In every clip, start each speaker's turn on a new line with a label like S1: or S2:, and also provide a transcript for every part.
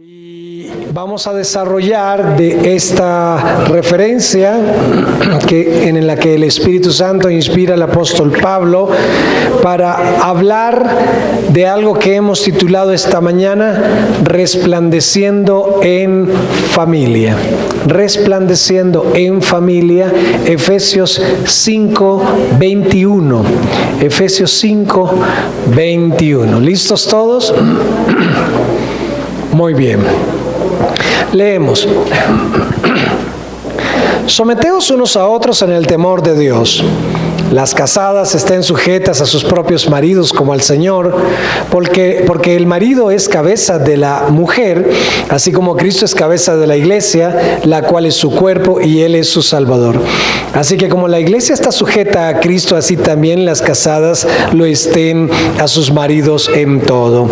S1: Y vamos a desarrollar de esta referencia en la que el Espíritu Santo inspira al apóstol Pablo para hablar de algo que hemos titulado esta mañana, resplandeciendo en familia. Resplandeciendo en familia, Efesios 5:21. Efesios 5:21. ¿Listos todos? Muy bien. Leemos. Someteos unos a otros en el temor de Dios. Las casadas estén sujetas a sus propios maridos como al Señor, porque el marido es cabeza de la mujer, así como Cristo es cabeza de la iglesia, la cual es su cuerpo y Él es su Salvador. Así que como la iglesia está sujeta a Cristo, así también las casadas lo estén a sus maridos en todo.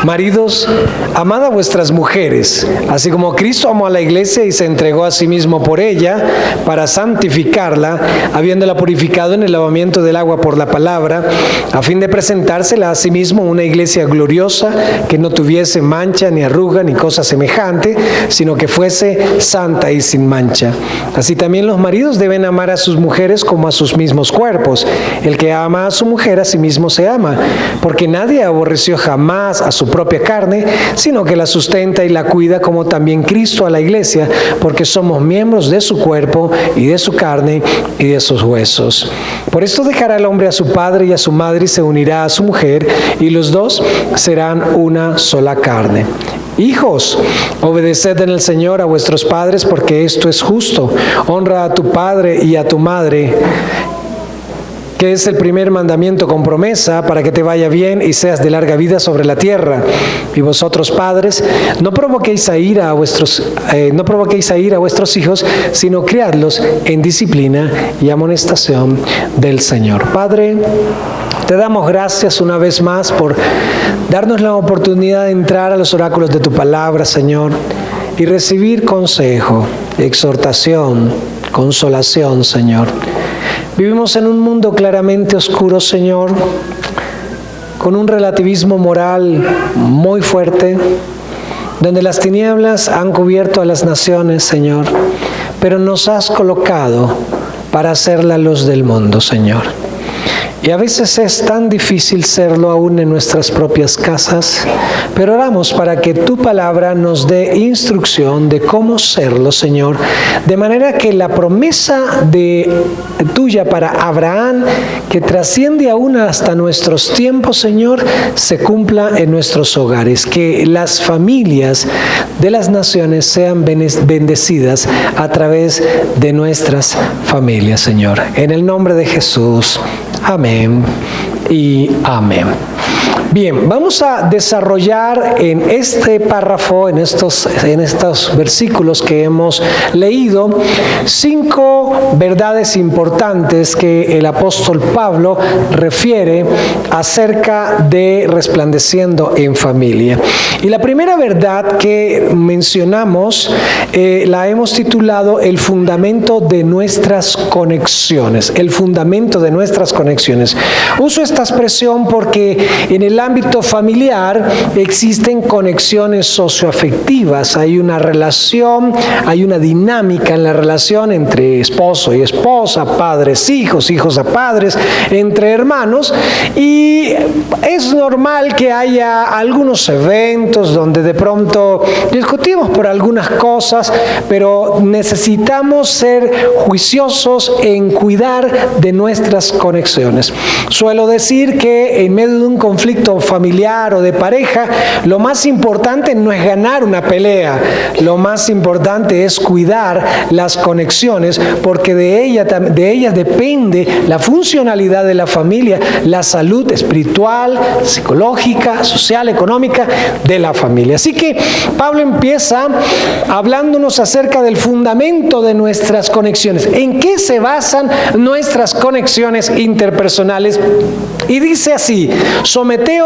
S1: Maridos, amad a vuestras mujeres, así como Cristo amó a la iglesia y se entregó a sí mismo por ella, para santificarla, habiéndola purificado en el lavamiento del agua por la palabra, a fin de presentársela a sí mismo una iglesia gloriosa, que no tuviese mancha, ni arruga, ni cosa semejante, sino que fuese santa y sin mancha. Así también los maridos deben amar a sus mujeres como a sus mismos cuerpos. El que ama a su mujer a sí mismo se ama, porque nadie aborreció jamás a su propia carne, sino que la sustenta y la cuida, como también Cristo a la iglesia, porque somos miembros de su cuerpo y de su carne y de sus huesos. Por esto dejará el hombre a su padre y a su madre y se unirá a su mujer, y los dos serán una sola carne. Hijos, obedeced en el Señor a vuestros padres, porque esto es justo. Honra a tu padre y a tu madre, que es el primer mandamiento con promesa, para que te vaya bien y seas de larga vida sobre la tierra. Y vosotros, padres, no provoquéis a ira a vuestros hijos, sino criadlos en disciplina y amonestación del Señor. Padre, te damos gracias una vez más por darnos la oportunidad de entrar a los oráculos de tu palabra, Señor, y recibir consejo, exhortación, consolación, Señor. Vivimos en un mundo claramente oscuro, Señor, con un relativismo moral muy fuerte, donde las tinieblas han cubierto a las naciones, Señor, pero nos has colocado para ser la luz del mundo, Señor. Y a veces es tan difícil serlo aún en nuestras propias casas, pero oramos para que tu palabra nos dé instrucción de cómo serlo, Señor, de manera que la promesa tuya para Abraham, que trasciende aún hasta nuestros tiempos, Señor, se cumpla en nuestros hogares, que las familias de las naciones sean bendecidas a través de nuestras familias, Señor. En el nombre de Jesús. Amén y amén. Bien, vamos a desarrollar en este párrafo, en estos versículos que hemos leído, 5 verdades importantes que el apóstol Pablo refiere acerca de resplandeciendo en familia. Y la primera verdad que mencionamos la hemos titulado el fundamento de nuestras conexiones. El fundamento de nuestras conexiones. Uso esta expresión porque en el ámbito familiar existen conexiones socioafectivas, hay una relación, hay una dinámica en la relación entre esposo y esposa, padres, hijos a padres, entre hermanos, y es normal que haya algunos eventos donde de pronto discutimos por algunas cosas, pero necesitamos ser juiciosos en cuidar de nuestras conexiones. Suelo decir que en medio de un conflicto familiar o de pareja, lo más importante no es ganar una pelea, lo más importante es cuidar las conexiones, porque de ellas depende la funcionalidad de la familia, la salud espiritual, psicológica, social, económica de la familia. Así que Pablo empieza hablándonos acerca del fundamento de nuestras conexiones. ¿En qué se basan nuestras conexiones interpersonales? Y dice así: someteos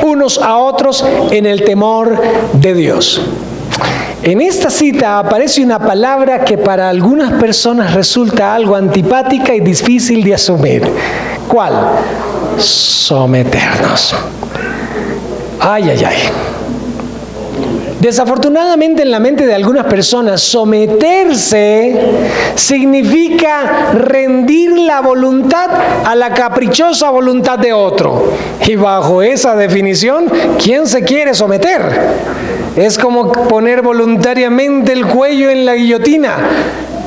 S1: unos a otros en el temor de Dios. En esta cita aparece una palabra que para algunas personas resulta algo antipática y difícil de asumir. ¿Cuál? Someternos. Ay, ay, ay. Desafortunadamente en la mente de algunas personas, someterse significa rendir la voluntad a la caprichosa voluntad de otro. Y bajo esa definición, ¿quién se quiere someter? Es como poner voluntariamente el cuello en la guillotina.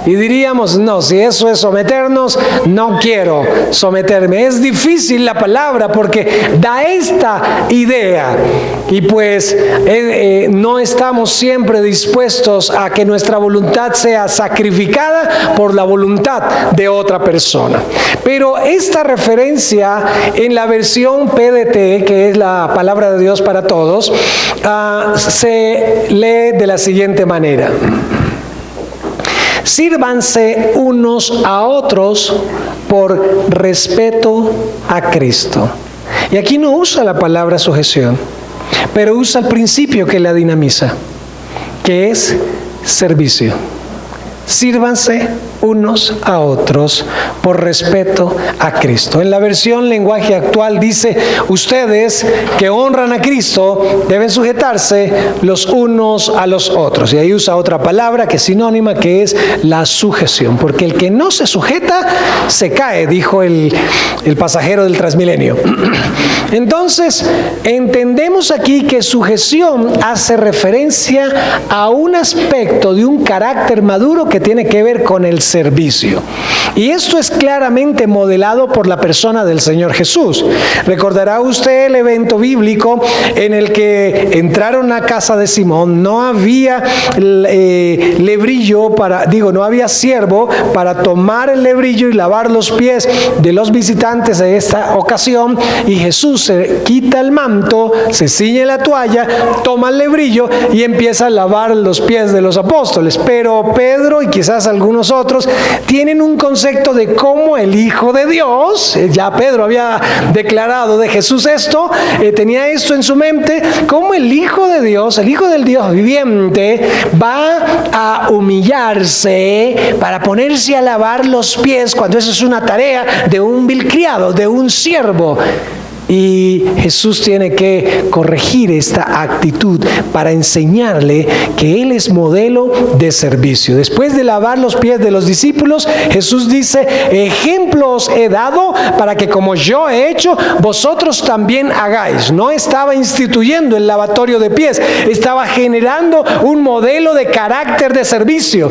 S1: Y diríamos, no, si eso es someternos, no quiero someterme. Es difícil la palabra porque da esta idea. Y pues no estamos siempre dispuestos a que nuestra voluntad sea sacrificada por la voluntad de otra persona. Pero esta referencia en la versión PDT, que es la palabra de Dios para todos, se lee de la siguiente manera. Sírvanse unos a otros por respeto a Cristo. Y aquí no usa la palabra sujeción, pero usa el principio que la dinamiza, que es servicio. Sírvanse unos a otros por respeto a Cristo. En la versión lenguaje actual dice, ustedes que honran a Cristo deben sujetarse los unos a los otros. Y ahí usa otra palabra que es sinónima, que es la sujeción. Porque el que no se sujeta, se cae, dijo el pasajero del Transmilenio. Entonces, entendemos aquí que sujeción hace referencia a un aspecto de un carácter maduro que tiene que ver con el servicio. Y esto es claramente modelado por la persona del Señor Jesús. Recordará usted el evento bíblico en el que entraron a casa de Simón, no había lebrillo no había siervo para tomar el lebrillo y lavar los pies de los visitantes de esta ocasión, y Jesús se quita el manto, se ciñe la toalla, toma el lebrillo y empieza a lavar los pies de los apóstoles. Pero Pedro y quizás algunos otros tienen un concepto de cómo el Hijo de Dios, ya Pedro había declarado de Jesús esto, tenía esto en su mente, cómo el Hijo de Dios, el Hijo del Dios viviente, va a humillarse para ponerse a lavar los pies cuando esa es una tarea de un vil criado, de un siervo. Y Jesús tiene que corregir esta actitud para enseñarle que Él es modelo de servicio. Después de lavar los pies de los discípulos, Jesús dice, ejemplos he dado para que como yo he hecho, vosotros también hagáis. No estaba instituyendo el lavatorio de pies, estaba generando un modelo de carácter de servicio.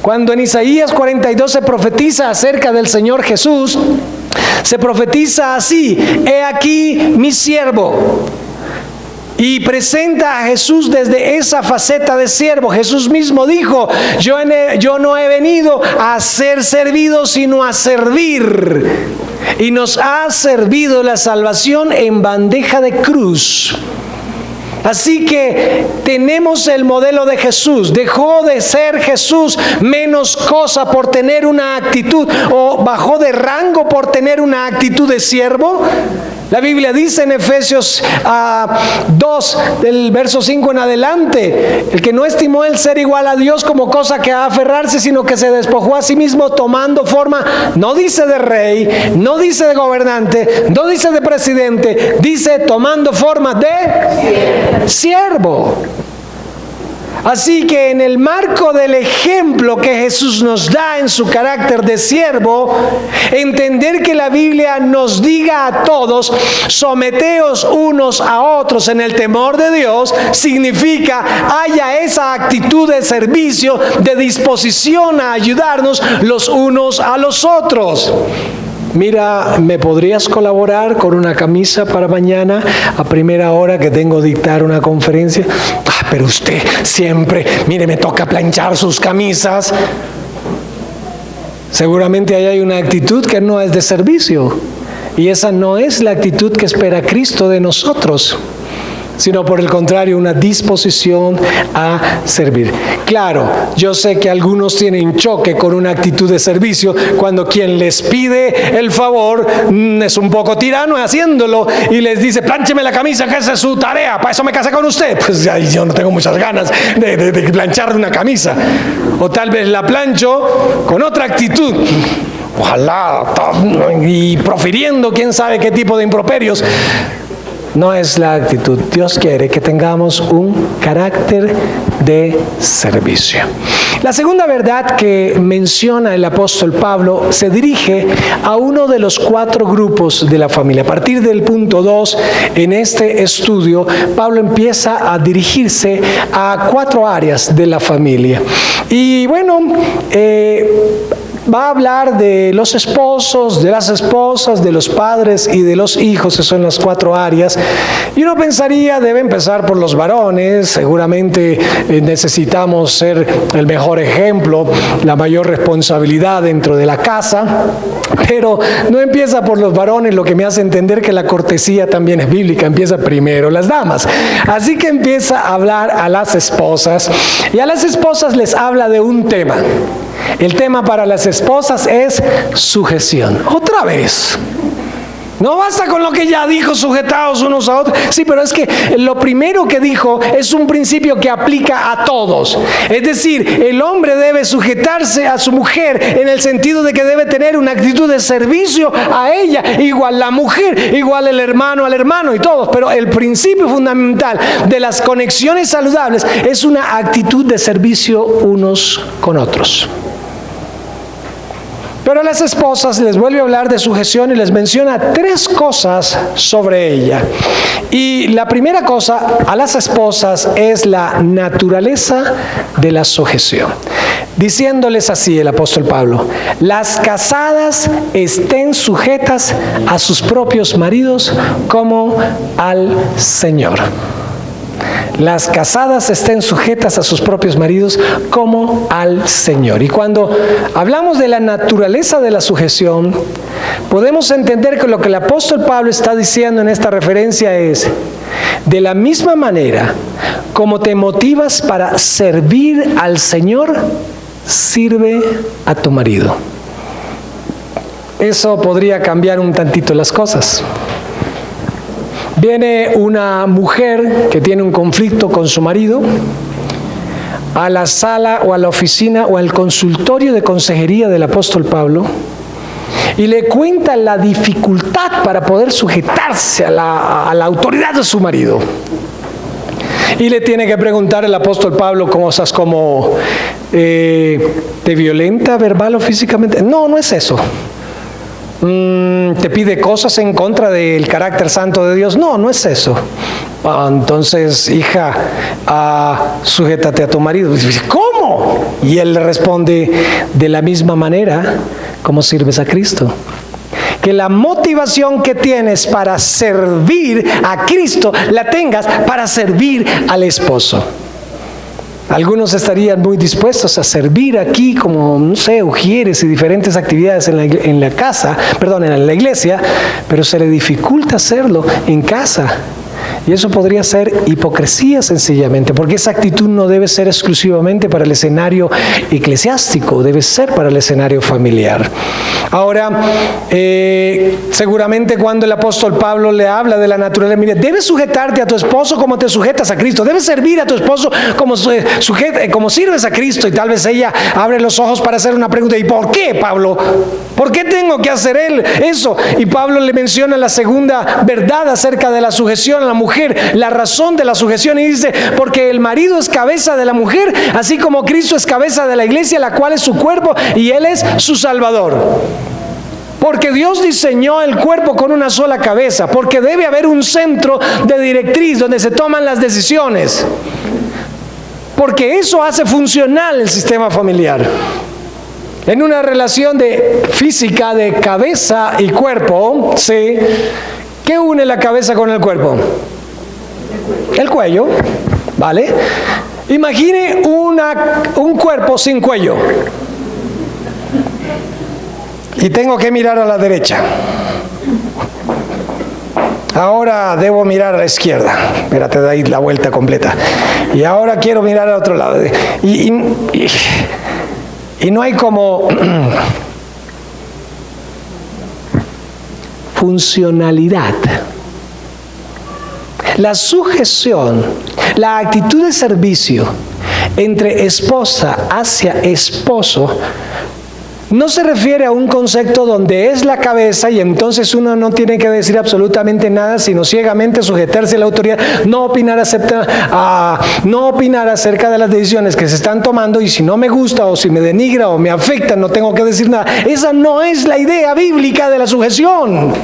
S1: Cuando en Isaías 42 se profetiza acerca del Señor Jesús, se profetiza así: he aquí mi siervo. Y presenta a Jesús desde esa faceta de siervo. Jesús mismo dijo, yo no he venido a ser servido, sino a servir. Y nos ha servido la salvación en bandeja de cruz. Así que tenemos el modelo de Jesús. Dejó de ser Jesús menos cosa por tener una actitud, o bajó de rango por tener una actitud de siervo. La Biblia dice en Efesios 2, del verso 5 en adelante, el que no estimó el ser igual a Dios como cosa que a aferrarse, sino que se despojó a sí mismo tomando forma, no dice de rey, no dice de gobernante, no dice de presidente, dice tomando forma de siervo. Así que en el marco del ejemplo que Jesús nos da en su carácter de siervo, entender que la Biblia nos diga a todos, someteos unos a otros en el temor de Dios, significa haya esa actitud de servicio, de disposición a ayudarnos los unos a los otros. Mira, ¿me podrías colaborar con una camisa para mañana a primera hora que tengo que dictar una conferencia? Pero usted siempre, mire, me toca planchar sus camisas. Seguramente ahí hay una actitud que no es de servicio. Y esa no es la actitud que espera Cristo de nosotros, sino por el contrario, una disposición a servir. Claro, yo sé que algunos tienen choque con una actitud de servicio cuando quien les pide el favor es un poco tirano haciéndolo y les dice, pláncheme la camisa, que esa es su tarea, para eso me casé con usted. Pues ya, yo no tengo muchas ganas de planchar una camisa. O tal vez la plancho con otra actitud, ojalá, y profiriendo quién sabe qué tipo de improperios. no es la actitud. Dios quiere que tengamos un carácter de servicio. La segunda verdad que menciona el apóstol Pablo se dirige a uno de los 4 grupos de la familia. A partir del punto 2, en este estudio, Pablo empieza a dirigirse a 4 áreas de la familia. Y bueno, va a hablar de los esposos, de las esposas, de los padres y de los hijos, que son las 4 áreas. Y uno pensaría, debe empezar por los varones, seguramente necesitamos ser el mejor ejemplo, la mayor responsabilidad dentro de la casa, pero no empieza por los varones, lo que me hace entender que la cortesía también es bíblica, empieza primero las damas. Así que empieza a hablar a las esposas, y a las esposas les habla de un tema. El tema para las esposas es sujeción. Otra vez. No basta con lo que ya dijo, sujetados unos a otros. Sí, pero es que lo primero que dijo es un principio que aplica a todos. Es decir, el hombre debe sujetarse a su mujer en el sentido de que debe tener una actitud de servicio a ella. Igual la mujer, igual el hermano al hermano y todos. Pero el principio fundamental de las conexiones saludables es una actitud de servicio unos con otros. Pero a las esposas les vuelve a hablar de sujeción y les menciona 3 cosas sobre ella. Y la primera cosa a las esposas es la naturaleza de la sujeción. Diciéndoles así el apóstol Pablo: las casadas estén sujetas a sus propios maridos como al Señor. Las casadas estén sujetas a sus propios maridos como al Señor. Y cuando hablamos de la naturaleza de la sujeción, podemos entender que lo que el apóstol Pablo está diciendo en esta referencia es: de la misma manera como te motivas para servir al Señor, sirve a tu marido. Eso podría cambiar un tantito las cosas. Viene una mujer que tiene un conflicto con su marido a la sala o a la oficina o al consultorio de consejería del apóstol Pablo y le cuenta la dificultad para poder sujetarse a la autoridad de su marido. Y le tiene que preguntar el apóstol Pablo cosas como: ¿te violenta verbal o físicamente? No, no es eso. ¿Te pide cosas en contra del carácter santo de Dios? No, no es eso. Entonces, hija, sujétate a tu marido. ¿Cómo? Y él le responde: de la misma manera como sirves a Cristo. Que la motivación que tienes para servir a Cristo la tengas para servir al esposo. Algunos estarían muy dispuestos a servir aquí como, no sé, ujieres y diferentes actividades en la iglesia, pero se le dificulta hacerlo en casa. Y eso podría ser hipocresía sencillamente, porque esa actitud no debe ser exclusivamente para el escenario eclesiástico, debe ser para el escenario familiar. Ahora, seguramente cuando el apóstol Pablo le habla de la naturaleza, mire, debes sujetarte a tu esposo como te sujetas a Cristo, debes servir a tu esposo como sirves a Cristo. Y tal vez ella abre los ojos para hacer una pregunta: ¿y por qué, Pablo? ¿Por qué tengo que hacer eso? Y Pablo le menciona la segunda verdad acerca de la sujeción a la mujer, la razón de la sujeción, y dice: porque el marido es cabeza de la mujer, así como Cristo es cabeza de la iglesia, la cual es su cuerpo y Él es su Salvador. Porque Dios diseñó el cuerpo con una sola cabeza, porque debe haber un centro de directriz donde se toman las decisiones, porque eso hace funcional el sistema familiar. En una relación física de cabeza y cuerpo, ¿sí? ¿Qué une la cabeza con el cuerpo? El cuello, ¿vale? Imagine un cuerpo sin cuello. Y tengo que mirar a la derecha. Ahora debo mirar a la izquierda. Espérate, de ahí la vuelta completa. Y ahora quiero mirar al otro lado. Y no hay como funcionalidad. La sujeción, la actitud de servicio entre esposa hacia esposo no se refiere a un concepto donde es la cabeza y entonces uno no tiene que decir absolutamente nada, sino ciegamente sujetarse a la autoridad, no opinar acerca de las decisiones que se están tomando, y si no me gusta o si me denigra o me afecta, no tengo que decir nada. Esa no es la idea bíblica de la sujeción.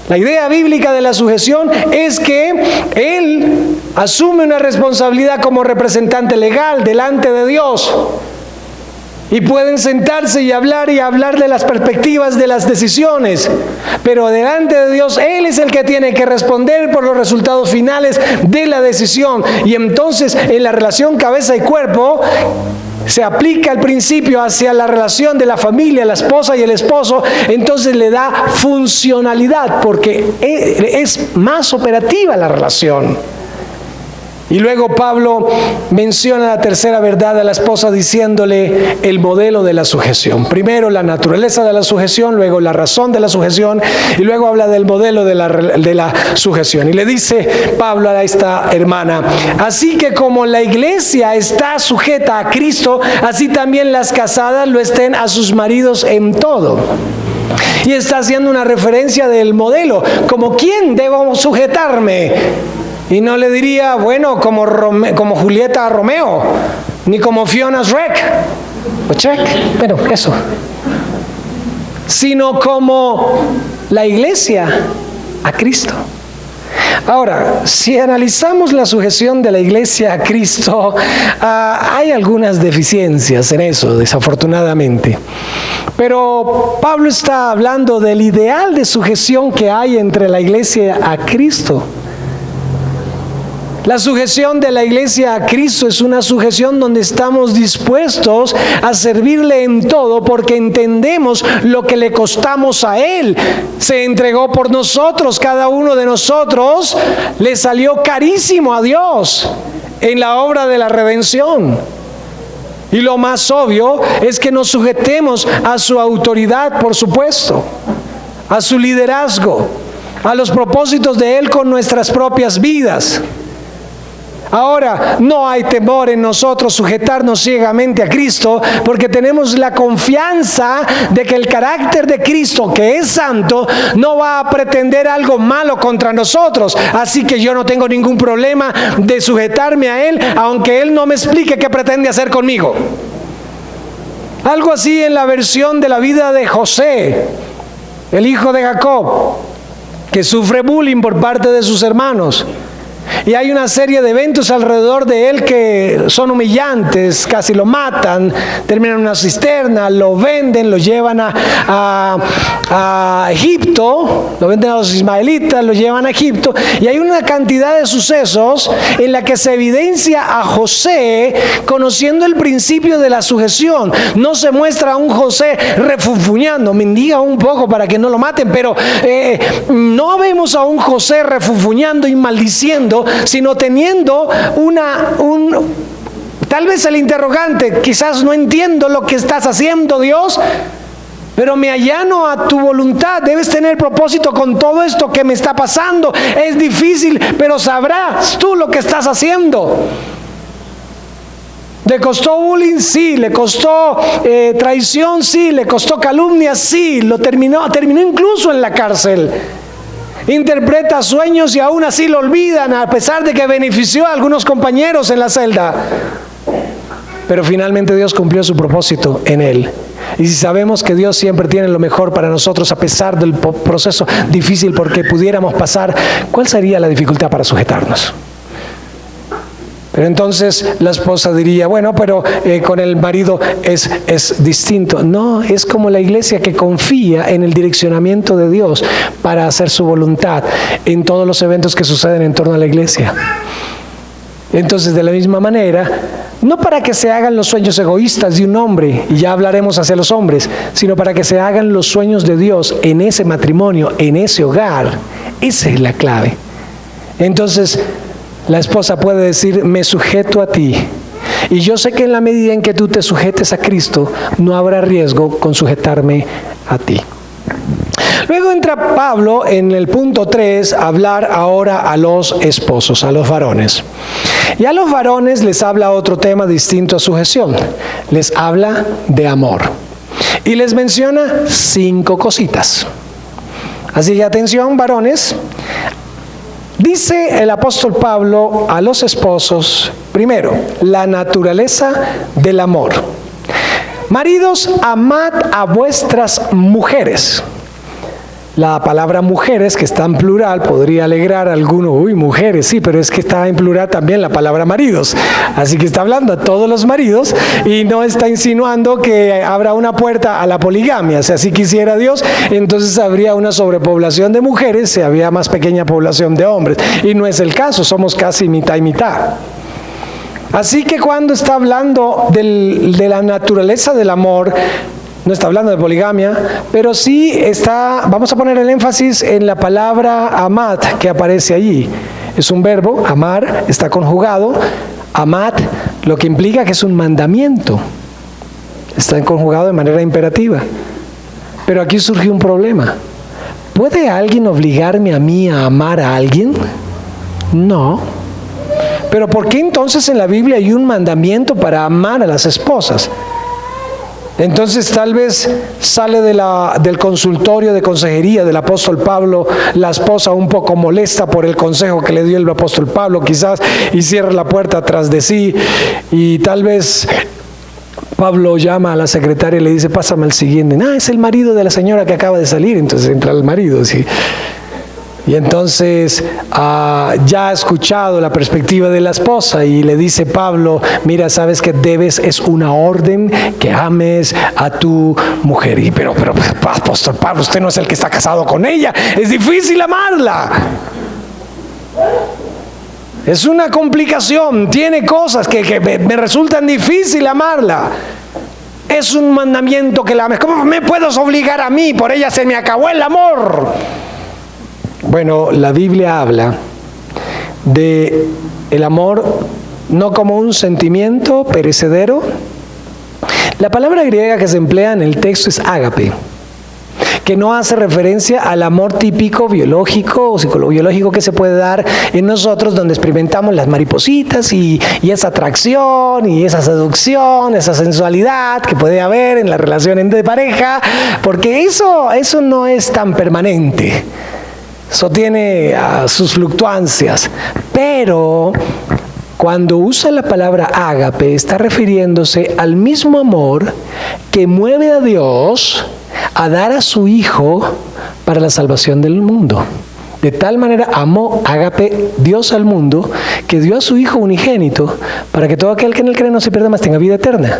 S1: La idea bíblica de la sujeción es que él asume una responsabilidad como representante legal delante de Dios. Y pueden sentarse y hablar de las perspectivas de las decisiones. Pero delante de Dios, Él es el que tiene que responder por los resultados finales de la decisión. Y entonces, en la relación cabeza y cuerpo, se aplica el principio hacia la relación de la familia, la esposa y el esposo. Entonces le da funcionalidad, porque es más operativa la relación. Y luego Pablo menciona la tercera verdad a la esposa diciéndole el modelo de la sujeción. Primero la naturaleza de la sujeción, luego la razón de la sujeción, y luego habla del modelo de la sujeción. Y le dice Pablo a esta hermana: así que como la iglesia está sujeta a Cristo, así también las casadas lo estén a sus maridos en todo. Y está haciendo una referencia del modelo, como quién debo sujetarme. Y no le diría, bueno, como Julieta a Romeo, ni como Fiona Shrek, o Shrek, bueno, eso. Sino como la iglesia a Cristo. Ahora, si analizamos la sujeción de la iglesia a Cristo, hay algunas deficiencias en eso, desafortunadamente. Pero Pablo está hablando del ideal de sujeción que hay entre la iglesia a Cristo. La sujeción de la iglesia a Cristo es una sujeción donde estamos dispuestos a servirle en todo porque entendemos lo que le costamos a Él. Se entregó por nosotros, cada uno de nosotros le salió carísimo a Dios en la obra de la redención. Y lo más obvio es que nos sujetemos a su autoridad, por supuesto, a su liderazgo, a los propósitos de Él con nuestras propias vidas. Ahora, no hay temor en nosotros sujetarnos ciegamente a Cristo, porque tenemos la confianza de que el carácter de Cristo, que es santo, no va a pretender algo malo contra nosotros. Así que yo no tengo ningún problema de sujetarme a Él, aunque Él no me explique qué pretende hacer conmigo. Algo así en la versión de la vida de José, el hijo de Jacob, que sufre bullying por parte de sus hermanos. Y hay una serie de eventos alrededor de él que son humillantes, casi lo matan, terminan en una cisterna, lo venden, lo llevan a Egipto, lo venden a los ismaelitas, lo llevan a Egipto, y hay una cantidad de sucesos en la que se evidencia a José conociendo el principio de la sujeción. No se muestra a un José refunfuñando, mendiga un poco para que no lo maten, pero no vemos a un José refunfuñando y maldiciendo, sino teniendo tal vez el interrogante: quizás no entiendo lo que estás haciendo, Dios, pero me allano a tu voluntad. Debes tener propósito con todo esto que me está pasando. Es difícil, pero sabrás tú lo que estás haciendo. ¿Le costó bullying? Sí. ¿Le costó traición? Sí. ¿Le costó calumnia? Sí. Terminó incluso en la cárcel. Interpreta sueños y aún así lo olvidan, a pesar de que benefició a algunos compañeros en la celda. Pero finalmente Dios cumplió su propósito en él. Y si sabemos que Dios siempre tiene lo mejor para nosotros, a pesar del proceso difícil porque pudiéramos pasar, ¿cuál sería la dificultad para sujetarnos? Pero entonces la esposa diría, bueno, pero con el marido es distinto. No, es como la iglesia que confía en el direccionamiento de Dios para hacer su voluntad en todos los eventos que suceden en torno a la iglesia. Entonces, de la misma manera, no para que se hagan los sueños egoístas de un hombre, y ya hablaremos hacia los hombres, sino para que se hagan los sueños de Dios en ese matrimonio, en ese hogar. Esa es la clave. Entonces, la esposa puede decir, me sujeto a ti. Y yo sé que en la medida en que tú te sujetes a Cristo, no habrá riesgo con sujetarme a ti. Luego entra Pablo en el punto 3 a hablar ahora a los esposos, a los varones. Y a los varones les habla otro tema distinto a sujeción. Les habla de amor. Y les menciona 5 cositas. Así que atención, varones. Dice el apóstol Pablo a los esposos, primero, la naturaleza del amor. Maridos, amad a vuestras mujeres. La palabra mujeres, que está en plural, podría alegrar a alguno, uy, mujeres, sí, pero es que está en plural también la palabra maridos. Así que está hablando a todos los maridos y no está insinuando que habrá una puerta a la poligamia. O sea, si quisiera Dios, entonces habría una sobrepoblación de mujeres, si había más pequeña población de hombres. Y no es el caso, somos casi mitad y mitad. Así que cuando está hablando de la naturaleza del amor, no está hablando de poligamia, pero sí está, vamos a poner el énfasis en la palabra amad que aparece allí. Es un verbo, amar, está conjugado. Amad, lo que implica que es un mandamiento. Está conjugado de manera imperativa. Pero aquí surge un problema. ¿Puede alguien obligarme a mí a amar a alguien? No. Pero ¿por qué entonces en la Biblia hay un mandamiento para amar a las esposas? Entonces tal vez sale del consultorio de consejería del apóstol Pablo la esposa un poco molesta por el consejo que le dio el apóstol Pablo quizás, y cierra la puerta atrás de sí, y tal vez Pablo llama a la secretaria y le dice, pásame el siguiente. Es el marido de la señora que acaba de salir. Entonces entra el marido, ¿sí? Y entonces ya ha escuchado la perspectiva de la esposa y le dice Pablo, mira, sabes que es una orden que ames a tu mujer. Pero apóstol Pablo, usted no es el que está casado con ella, es difícil amarla. Es una complicación, tiene cosas que me resultan difícil amarla. Es un mandamiento que la ames. ¿Cómo me puedes obligar a mí? Por ella se me acabó el amor. Bueno, la Biblia habla de el amor no como un sentimiento perecedero. La palabra griega que se emplea en el texto es ágape, que no hace referencia al amor típico biológico o psicobiológico que se puede dar en nosotros, donde experimentamos las maripositas y esa atracción y esa seducción, esa sensualidad que puede haber en la relación entre pareja, porque eso no es tan permanente. Eso tiene sus fluctuancias, pero cuando usa la palabra ágape está refiriéndose al mismo amor que mueve a Dios a dar a su Hijo para la salvación del mundo. De tal manera amó ágape Dios al mundo, que dio a su Hijo unigénito para que todo aquel que en él cree no se pierda, mas tenga vida eterna.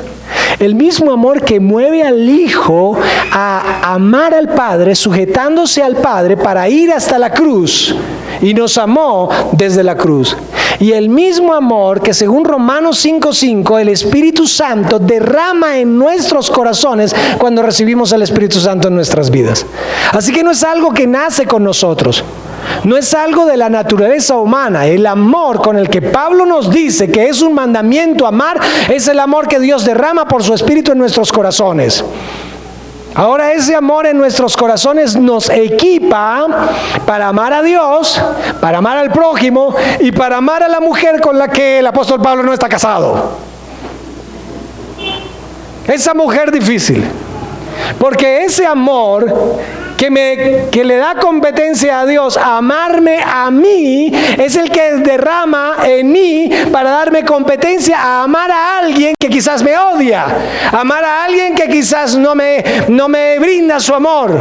S1: El mismo amor que mueve al Hijo a amar al Padre, sujetándose al Padre para ir hasta la cruz, y nos amó desde la cruz. Y el mismo amor que, según Romanos 5:5, el Espíritu Santo derrama en nuestros corazones cuando recibimos el Espíritu Santo en nuestras vidas. Así que no es algo que nace con nosotros. No es algo de la naturaleza humana. El amor con el que Pablo nos dice que es un mandamiento amar, es el amor que Dios derrama por su Espíritu en nuestros corazones. Ahora ese amor en nuestros corazones nos equipa para amar a Dios, para amar al prójimo y para amar a la mujer con la que el apóstol Pablo no está casado. Esa mujer difícil. Porque ese amor que le da competencia a Dios a amarme a mí, es el que derrama en mí para darme competencia a amar a alguien que quizás me odia, amar a alguien que quizás no me brinda su amor.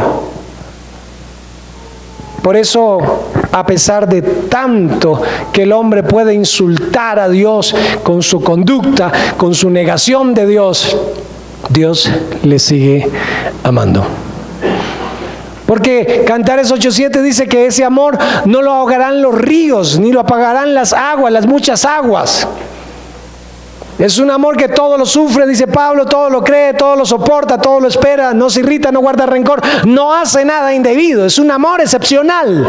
S1: Por eso, a pesar de tanto que el hombre puede insultar a Dios con su conducta, con su negación de Dios, Dios le sigue amando. Porque Cantares 8:7 dice que ese amor no lo ahogarán los ríos, ni lo apagarán las aguas, las muchas aguas. Es un amor que todo lo sufre, dice Pablo, todo lo cree, todo lo soporta, todo lo espera, no se irrita, no guarda rencor, no hace nada indebido. Es un amor excepcional.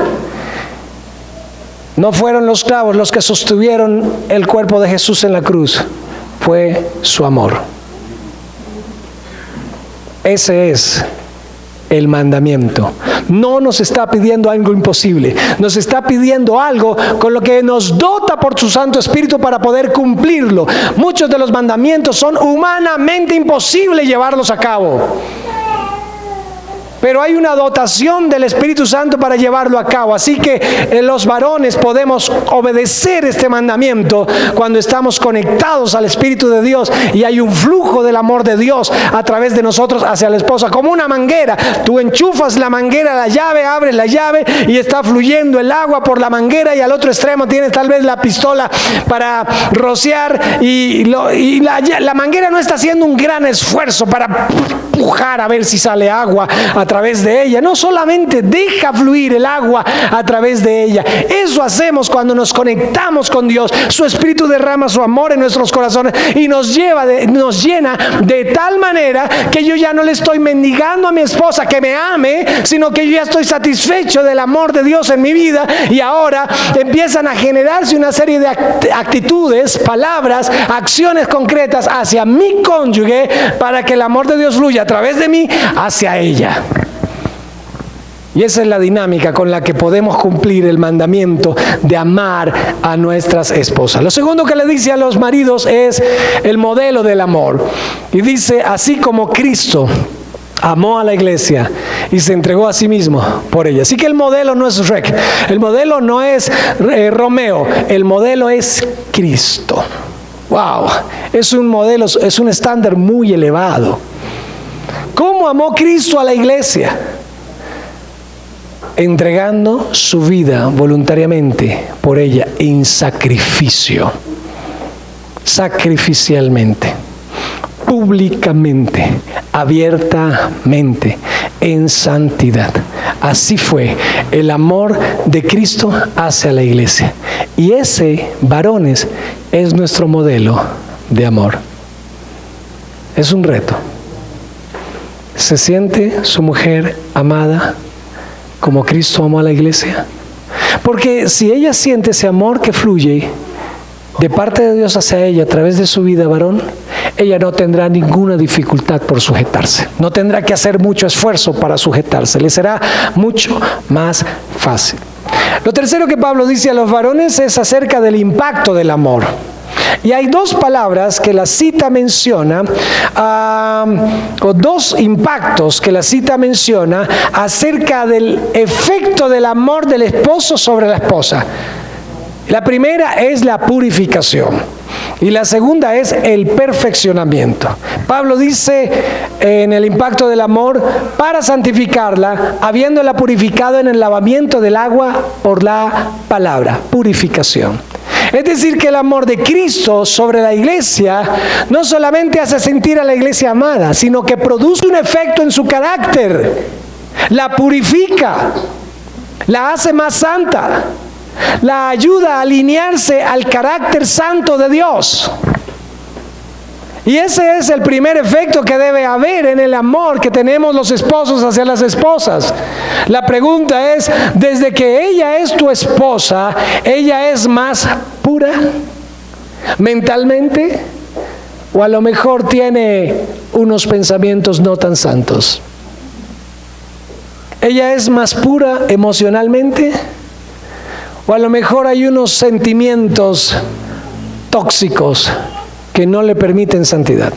S1: No fueron los clavos los que sostuvieron el cuerpo de Jesús en la cruz, fue su amor. Ese es el mandamiento. No nos está pidiendo algo imposible, nos está pidiendo algo con lo que nos dota por su Santo Espíritu para poder cumplirlo. Muchos de los mandamientos son humanamente imposibles llevarlos a cabo. pero hay una dotación del Espíritu Santo para llevarlo a cabo. Así que los varones podemos obedecer este mandamiento cuando estamos conectados al Espíritu de Dios y hay un flujo del amor de Dios a través de nosotros hacia la esposa, como una manguera. Tú enchufas la manguera a la llave, abres la llave y está fluyendo el agua por la manguera, y al otro extremo tienes tal vez la pistola para rociar, y la manguera no está haciendo un gran esfuerzo para empujar a ver si sale agua a través de ella. No, solamente deja fluir el agua a través de ella. Eso hacemos cuando nos conectamos con Dios. Su Espíritu derrama su amor en nuestros corazones y nos llena de tal manera que yo ya no le estoy mendigando a mi esposa que me ame, sino que yo ya estoy satisfecho del amor de Dios en mi vida, y ahora empiezan a generarse una serie de actitudes, palabras, acciones concretas hacia mi cónyuge para que el amor de Dios fluya a través de mí hacia ella. Y esa es la dinámica con la que podemos cumplir el mandamiento de amar a nuestras esposas. Lo segundo que le dice a los maridos es el modelo del amor. Y dice: así como Cristo amó a la iglesia y se entregó a sí mismo por ella. Así que el modelo no es Shrek, el modelo no es Romeo, el modelo es Cristo. Wow, es un modelo, es un estándar muy elevado. ¿Cómo amó Cristo a la iglesia? Entregando su vida voluntariamente por ella en sacrificio, sacrificialmente, públicamente, abiertamente, en santidad. Así fue el amor de Cristo hacia la iglesia. Y ese, varones, es nuestro modelo de amor. Es un reto. ¿Se siente su mujer amada como Cristo amó a la iglesia? Porque si ella siente ese amor que fluye de parte de Dios hacia ella a través de su vida, varón, ella no tendrá ninguna dificultad por sujetarse. No tendrá que hacer mucho esfuerzo para sujetarse. Le será mucho más fácil. Lo tercero que Pablo dice a los varones es acerca del impacto del amor. Y hay dos palabras que la cita menciona, o dos impactos que la cita menciona acerca del efecto del amor del esposo sobre la esposa. La primera es la purificación y la segunda es el perfeccionamiento. Pablo dice en el impacto del amor: para santificarla, habiéndola purificado en el lavamiento del agua por la palabra. Purificación. Es decir, que el amor de Cristo sobre la iglesia no solamente hace sentir a la iglesia amada, sino que produce un efecto en su carácter. La purifica, la hace más santa, la ayuda a alinearse al carácter santo de Dios. Y ese es el primer efecto que debe haber en el amor que tenemos los esposos hacia las esposas. La pregunta es: desde que ella es tu esposa, ¿ella es más pura mentalmente? ¿O a lo mejor tiene unos pensamientos no tan santos? ¿Ella es más pura emocionalmente? ¿O a lo mejor hay unos sentimientos tóxicos que no le permiten santidad?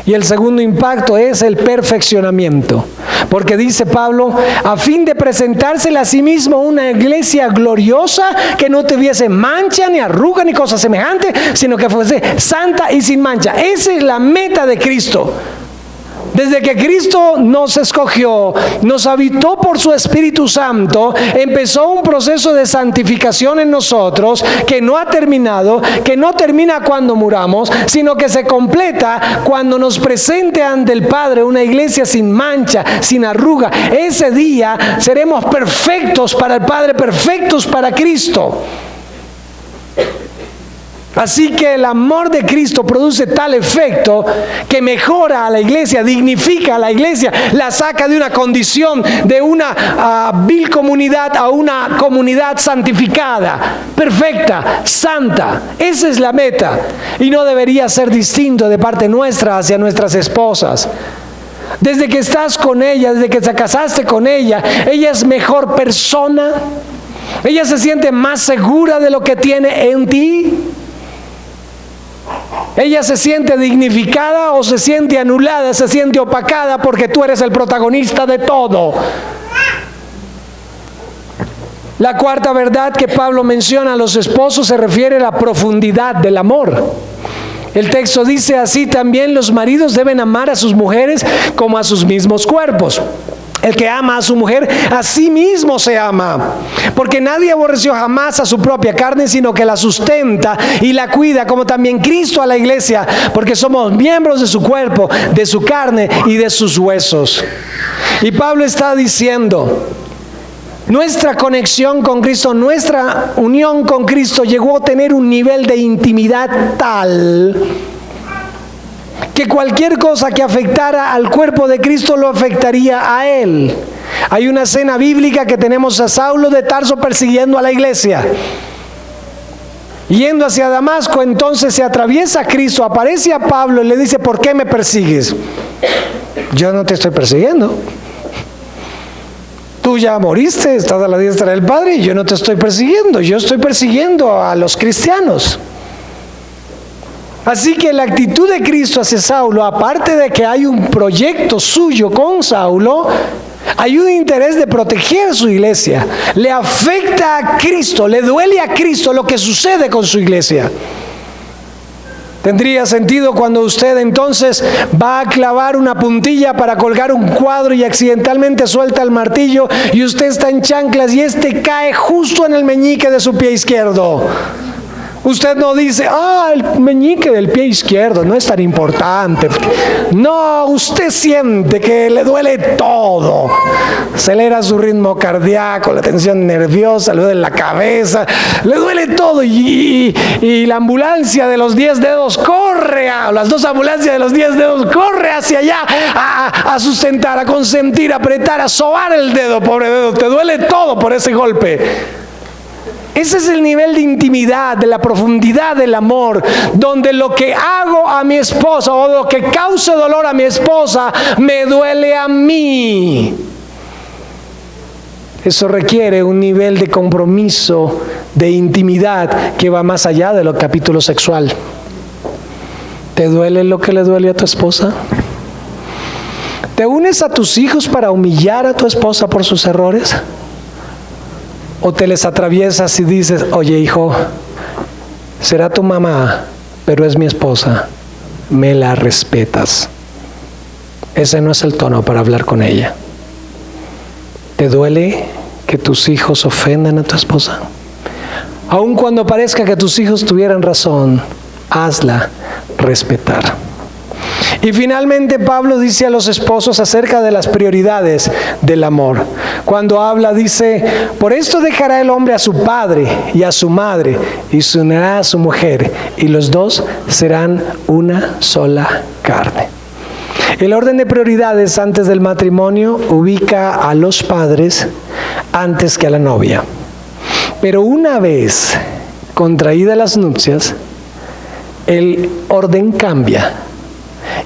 S1: Y el segundo impacto es el perfeccionamiento, porque dice Pablo: a fin de presentársela a sí mismo una iglesia gloriosa, que no tuviese mancha, ni arruga, ni cosa semejante, sino que fuese santa y sin mancha. Esa es la meta de Cristo. Desde que Cristo nos escogió, nos habitó por su Espíritu Santo, empezó un proceso de santificación en nosotros que no ha terminado, que no termina cuando muramos, sino que se completa cuando nos presente ante el Padre una iglesia sin mancha, sin arruga. Ese día seremos perfectos para el Padre, perfectos para Cristo. Así que el amor de Cristo produce tal efecto que mejora a la iglesia, dignifica a la iglesia, la saca de una condición de una vil comunidad a una comunidad santificada, perfecta, santa. Esa es la meta, y no debería ser distinto de parte nuestra hacia nuestras esposas. Desde que estás con ella, desde que te casaste con ella, ella es mejor persona, ella se siente más segura de lo que tiene en ti. Ella se siente dignificada o se siente anulada, se siente opacada porque tú eres el protagonista de todo. La cuarta verdad que Pablo menciona a los esposos se refiere a la profundidad del amor. El texto dice: así también los maridos deben amar a sus mujeres como a sus mismos cuerpos. El que ama a su mujer, a sí mismo se ama. Porque nadie aborreció jamás a su propia carne, sino que la sustenta y la cuida, como también Cristo a la iglesia, porque somos miembros de su cuerpo, de su carne y de sus huesos. Y Pablo está diciendo: nuestra conexión con Cristo, nuestra unión con Cristo llegó a tener un nivel de intimidad tal que cualquier cosa que afectara al cuerpo de Cristo lo afectaría a Él. Hay una escena bíblica que tenemos a Saulo de Tarso persiguiendo a la iglesia. Yendo hacia Damasco, entonces se atraviesa a Cristo, aparece a Pablo y le dice: ¿por qué me persigues? Yo no te estoy persiguiendo. Tú ya moriste, estás a la diestra del Padre y yo no te estoy persiguiendo. Yo estoy persiguiendo a los cristianos. Así que la actitud de Cristo hacia Saulo, aparte de que hay un proyecto suyo con Saulo, hay un interés de proteger su iglesia. Le afecta a Cristo, le duele a Cristo lo que sucede con su iglesia. Tendría sentido cuando usted entonces va a clavar una puntilla para colgar un cuadro y accidentalmente suelta el martillo y usted está en chanclas y este cae justo en el meñique de su pie izquierdo. Usted no dice: el meñique del pie izquierdo no es tan importante. No, usted siente que le duele todo. Acelera su ritmo cardíaco, la tensión nerviosa, le duele la cabeza, le duele todo. Y la ambulancia de los 10 dedos corre, las dos ambulancias de los 10 dedos corre hacia allá a sustentar, a consentir, a apretar, a sobar el dedo, pobre dedo. Te duele todo por ese golpe. Ese es el nivel de intimidad, de la profundidad del amor, donde lo que hago a mi esposa o lo que cause dolor a mi esposa me duele a mí. Eso requiere un nivel de compromiso, de intimidad que va más allá de lo capítulo sexual. ¿Te duele lo que le duele a tu esposa? ¿Te unes a tus hijos para humillar a tu esposa por sus errores? ¿O te les atraviesas y dices: oye, hijo, será tu mamá, pero es mi esposa, me la respetas? Ese no es el tono para hablar con ella. ¿Te duele que tus hijos ofendan a tu esposa? Aun cuando parezca que tus hijos tuvieran razón, hazla respetar. Y finalmente Pablo dice a los esposos acerca de las prioridades del amor. Cuando habla dice: por esto dejará el hombre a su padre y a su madre y se unirá a su mujer y los dos serán una sola carne. El orden de prioridades antes del matrimonio ubica a los padres antes que a la novia. Pero una vez contraídas las nupcias, el orden cambia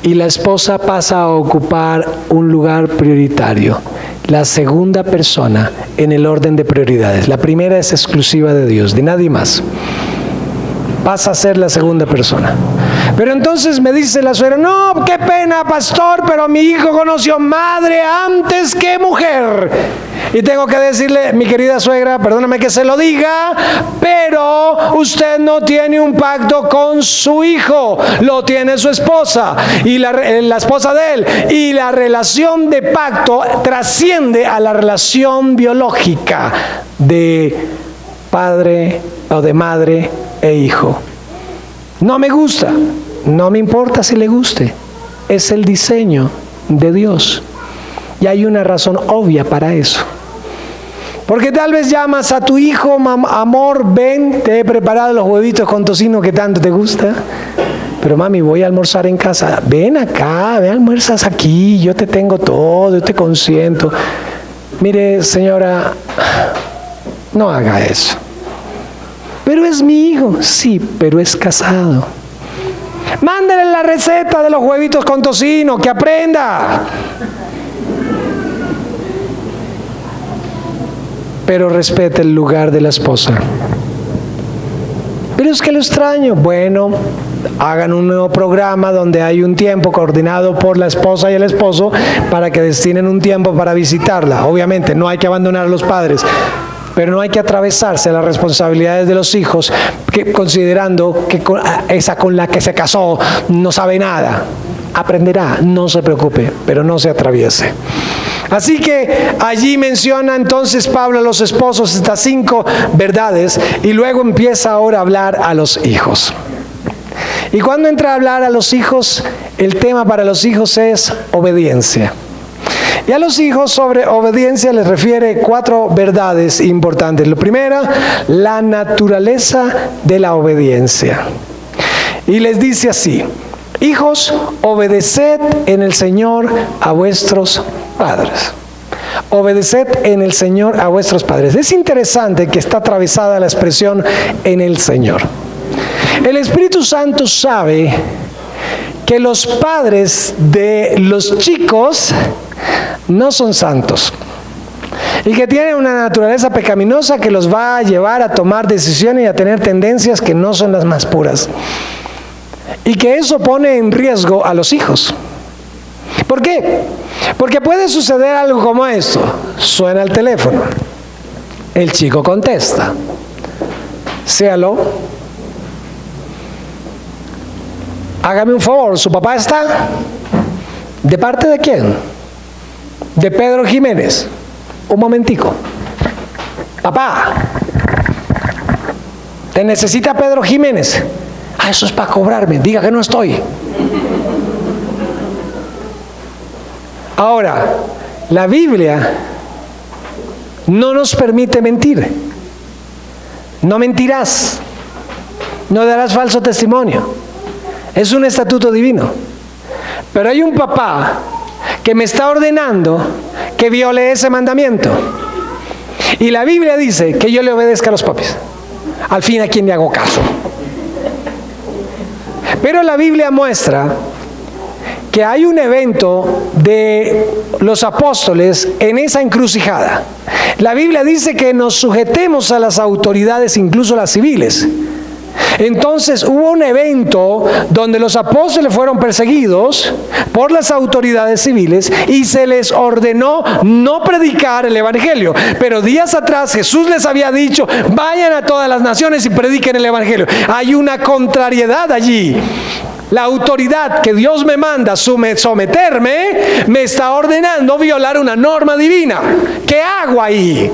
S1: y la esposa pasa a ocupar un lugar prioritario, la segunda persona en el orden de prioridades. La primera es exclusiva de Dios, de nadie más. Pasa a ser la segunda persona. Pero entonces me dice la suegra: no, qué pena, pastor, pero mi hijo conoció madre antes que mujer. Y tengo que decirle: mi querida suegra, perdóname que se lo diga, pero usted no tiene un pacto con su hijo, lo tiene su esposa y la esposa de él. Y la relación de pacto trasciende a la relación biológica de padre o de madre e hijo. No me gusta, no me importa si le guste, es el diseño de Dios. Y hay una razón obvia para eso. Porque tal vez llamas a tu hijo: amor, ven, te he preparado los huevitos con tocino que tanto te gusta. Pero mami, voy a almorzar en casa. Ven acá, ven, almuerzas aquí, yo te tengo todo, yo te consiento. Mire, señora, no haga eso. Pero es mi hijo. Sí, pero es casado. Mándele la receta de los huevitos con tocino, que aprenda. Pero respete el lugar de la esposa. Pero es que lo extraño. Bueno, hagan un nuevo programa donde hay un tiempo coordinado por la esposa y el esposo para que destinen un tiempo para visitarla. Obviamente, no hay que abandonar a los padres, pero no hay que atravesarse las responsabilidades de los hijos considerando que esa con la que se casó no sabe nada. Aprenderá, no se preocupe, pero no se atraviese. Así que allí menciona entonces Pablo a los esposos estas 5 verdades y luego empieza ahora a hablar a los hijos. Y cuando entra a hablar a los hijos, el tema para los hijos es obediencia. Y a los hijos sobre obediencia les refiere 4 verdades importantes. Lo primero, la naturaleza de la obediencia. Y les dice así: hijos, obedeced en el Señor a vuestros padres. Obedeced en el Señor a vuestros padres. Es interesante que está atravesada la expresión en el Señor. El Espíritu Santo sabe que los padres de los chicos no son santos y que tienen una naturaleza pecaminosa que los va a llevar a tomar decisiones y a tener tendencias que no son las más puras. Y que eso pone en riesgo a los hijos. ¿Por qué? Porque puede suceder algo como esto. Suena el teléfono. El chico contesta. ¿Sí, aló? Hágame un favor, ¿su papá está? ¿De parte de quién? De Pedro Jiménez. Un momentico. Papá, ¿te necesita Pedro Jiménez? Ah, eso es para cobrarme, diga que no estoy. Ahora, la Biblia no nos permite mentir. No mentirás, no darás falso testimonio. Es un estatuto divino. Pero hay un papá que me está ordenando que viole ese mandamiento. Y la Biblia dice que yo le obedezca a los papis. Al fin, ¿a quién le hago caso? Pero la Biblia muestra que hay un evento de los apóstoles en esa encrucijada. La Biblia dice que nos sujetemos a las autoridades, incluso las civiles. Entonces hubo un evento donde los apóstoles fueron perseguidos por las autoridades civiles y se les ordenó no predicar el evangelio. Pero días atrás Jesús les había dicho: vayan a todas las naciones y prediquen el evangelio. Hay una contrariedad allí. La autoridad que Dios me manda someterme me está ordenando violar una norma divina. ¿Qué hago ahí?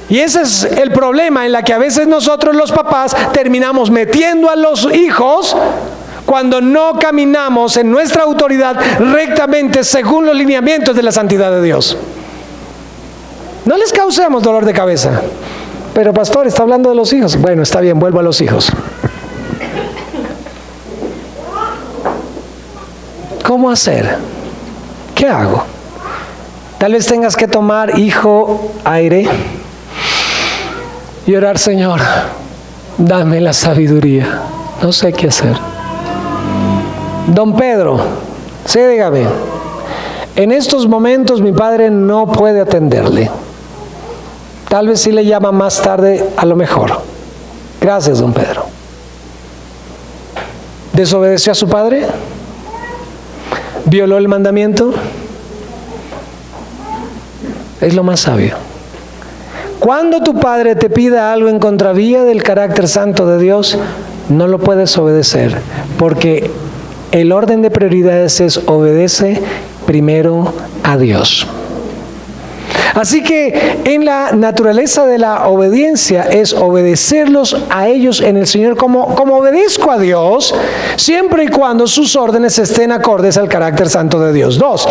S1: Y ese es el problema en la que a veces nosotros los papás terminamos metiendo a los hijos cuando no caminamos en nuestra autoridad rectamente según los lineamientos de la santidad de Dios. No les causemos dolor de cabeza. Pero pastor, está hablando de los hijos. Bueno, está bien, vuelvo a los hijos. ¿Cómo hacer? ¿Qué hago? Tal vez tengas que tomar, hijo, aire y orar: Señor, dame la sabiduría. No sé qué hacer. Don Pedro, sí, dígame. En estos momentos mi padre no puede atenderle. Tal vez sí le llama más tarde, a lo mejor. Gracias, don Pedro. ¿Desobedeció a su padre? ¿Violó el mandamiento? Es lo más sabio. Cuando tu padre te pida algo en contravía del carácter santo de Dios, no lo puedes obedecer, porque el orden de prioridades es: obedece primero a Dios. Así que en la naturaleza de la obediencia es obedecerlos a ellos en el Señor como obedezco a Dios, siempre y cuando sus órdenes estén acordes al carácter santo de Dios. 2.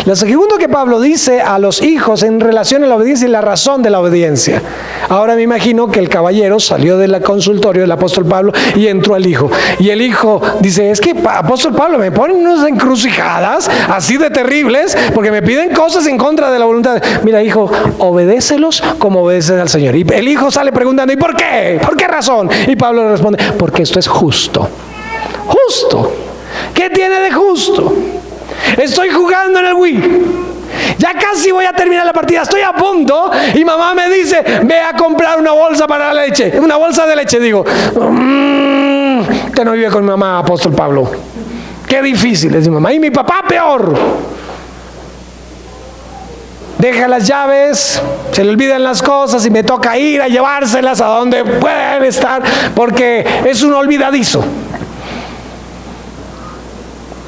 S1: Lo segundo que Pablo dice a los hijos en relación a la obediencia y la razón de la obediencia. Ahora me imagino que el caballero salió del consultorio del apóstol Pablo y entró al hijo. Y el hijo dice: es que apóstol Pablo, me ponen unas encrucijadas así de terribles porque me piden cosas en contra de la voluntad. Mira, hijo, obedécelos como obedeces al Señor. Y el hijo sale preguntando: ¿y por qué? ¿Por qué razón? Y Pablo le responde: porque esto es justo. ¿Justo? ¿Qué tiene de justo? Estoy jugando en el Wii. Ya casi voy a terminar la partida, estoy a punto y mamá me dice, ve a comprar una bolsa para la leche, una bolsa de leche. Digo, usted no vive con mi mamá, apóstol Pablo. Qué difícil es mi mamá. Y mi papá peor. Deja las llaves, se le olvidan las cosas y me toca ir a llevárselas a donde puedan estar porque es un olvidadizo.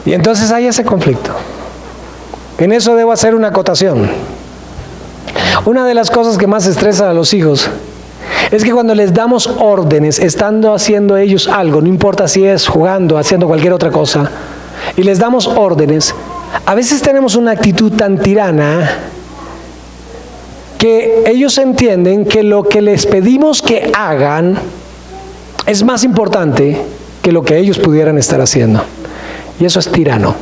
S1: Y entonces hay ese conflicto. En eso debo hacer una acotación. Una de las cosas que más estresa a los hijos es que cuando les damos órdenes, estando haciendo ellos algo, no importa si es jugando, haciendo cualquier otra cosa, y les damos órdenes, a veces tenemos una actitud tan tirana que ellos entienden que lo que les pedimos que hagan es más importante que lo que ellos pudieran estar haciendo. Y eso es tirano.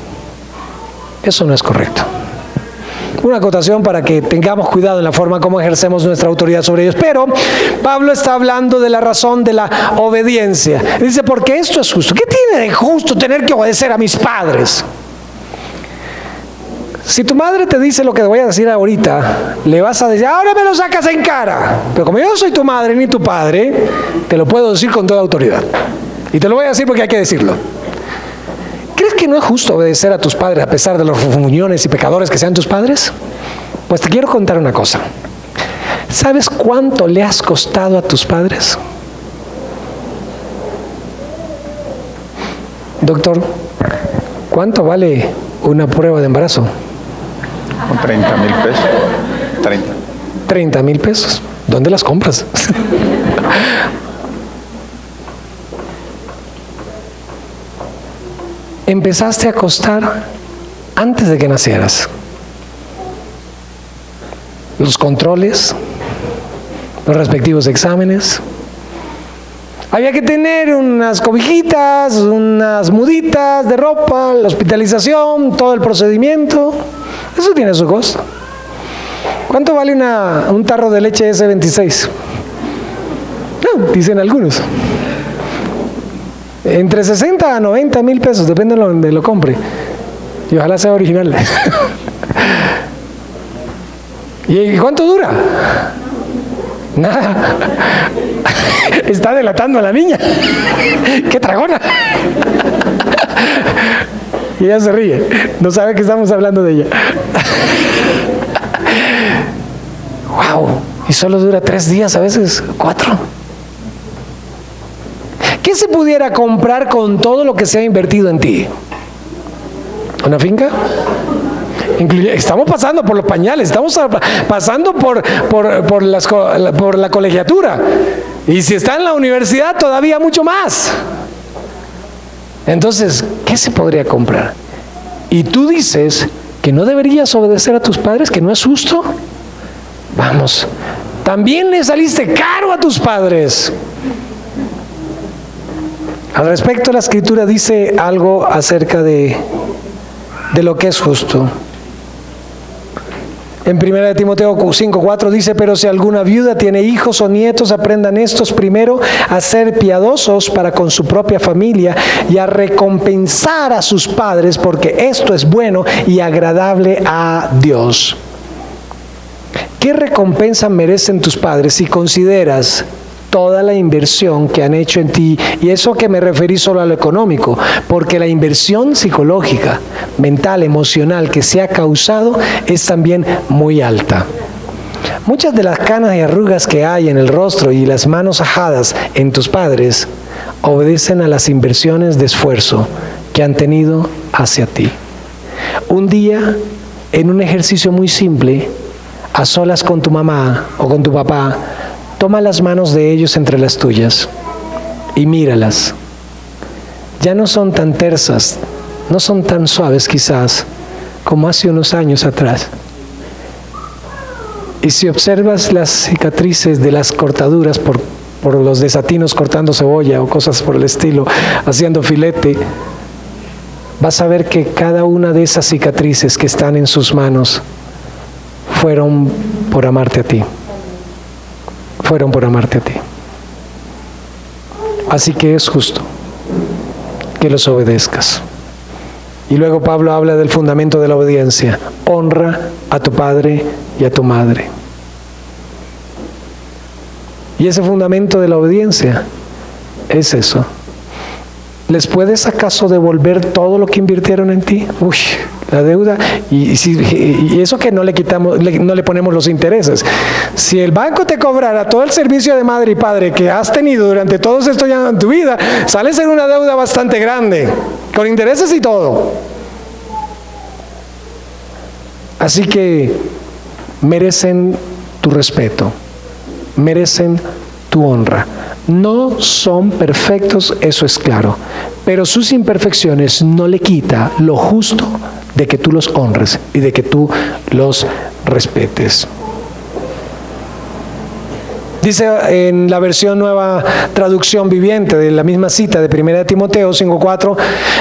S1: Eso no es correcto. Una acotación para que tengamos cuidado en la forma como ejercemos nuestra autoridad sobre ellos. Pero Pablo está hablando de la razón de la obediencia. Dice, porque esto es justo. ¿Qué tiene de justo tener que obedecer a mis padres? Si tu madre te dice lo que te voy a decir ahorita, le vas a decir, ahora me lo sacas en cara. Pero como yo no soy tu madre ni tu padre, te lo puedo decir con toda autoridad. Y te lo voy a decir porque hay que decirlo. ¿Crees que no es justo obedecer a tus padres a pesar de los refunfuñones y pecadores que sean tus padres? Pues te quiero contar una cosa. ¿Sabes cuánto le has costado a tus padres? Doctor, ¿cuánto vale una prueba de embarazo?
S2: Con 30,000 pesos.
S1: 30,000 pesos. ¿Dónde las compras? Empezaste a costar antes de que nacieras. Los controles, los respectivos exámenes. Había que tener unas cobijitas, unas muditas de ropa, la hospitalización, todo el procedimiento. Eso tiene su costo. ¿Cuánto vale un tarro de leche S26? No, dicen algunos. Entre 60 a 90 mil pesos, depende de donde lo compre. Y ojalá sea original. ¿Y cuánto dura? Nada. Está delatando a la niña. ¡Qué tragona! Y ella se ríe. No sabe que estamos hablando de ella. ¡Wow! Y solo dura 3 días, a veces 4. ¿Qué se pudiera comprar con todo lo que se ha invertido en ti? ¿Una finca? Estamos pasando por los pañales, estamos pasando por la colegiatura. Y si está en la universidad, todavía mucho más. Entonces, ¿qué se podría comprar? Y tú dices que no deberías obedecer a tus padres, que no es justo. Vamos, también le saliste caro a tus padres. Al respecto, la Escritura dice algo acerca de lo que es justo. En 1 Timoteo 5:4 dice, pero si alguna viuda tiene hijos o nietos, aprendan estos primero a ser piadosos para con su propia familia y a recompensar a sus padres, porque esto es bueno y agradable a Dios. ¿Qué recompensa merecen tus padres si consideras toda la inversión que han hecho en ti? Y eso que me referí solo a lo económico, porque la inversión psicológica, mental, emocional que se ha causado es también muy alta. Muchas de las canas y arrugas que hay en el rostro y las manos ajadas en tus padres obedecen a las inversiones de esfuerzo que han tenido hacia ti. Un día, en un ejercicio muy simple, a solas con tu mamá o con tu papá, toma las manos de ellos entre las tuyas y míralas. Ya no son tan tersas, no son tan suaves quizás como hace unos años atrás. Y si observas las cicatrices de las cortaduras por los desatinos cortando cebolla o cosas por el estilo, haciendo filete, vas a ver que cada una de esas cicatrices que están en sus manos fueron por amarte a ti. Fueron por amarte a ti. Así que es justo que los obedezcas. Y luego Pablo habla del fundamento de la obediencia. Honra a tu padre y a tu madre. Y ese fundamento de la obediencia es eso. ¿Les puedes acaso devolver todo lo que invirtieron en ti? Uy, la deuda. Y eso que no le quitamos, no le ponemos los intereses. Si el banco te cobrara todo el servicio de madre y padre que has tenido durante todos estos años en tu vida, sales en una deuda bastante grande, con intereses y todo. Así que merecen tu respeto, merecen tu honra. No son perfectos, eso es claro, pero sus imperfecciones no le quita lo justo de que tú los honres y de que tú los respetes. Dice en la versión Nueva Traducción Viviente de la misma cita de 1 Timoteo 5:4,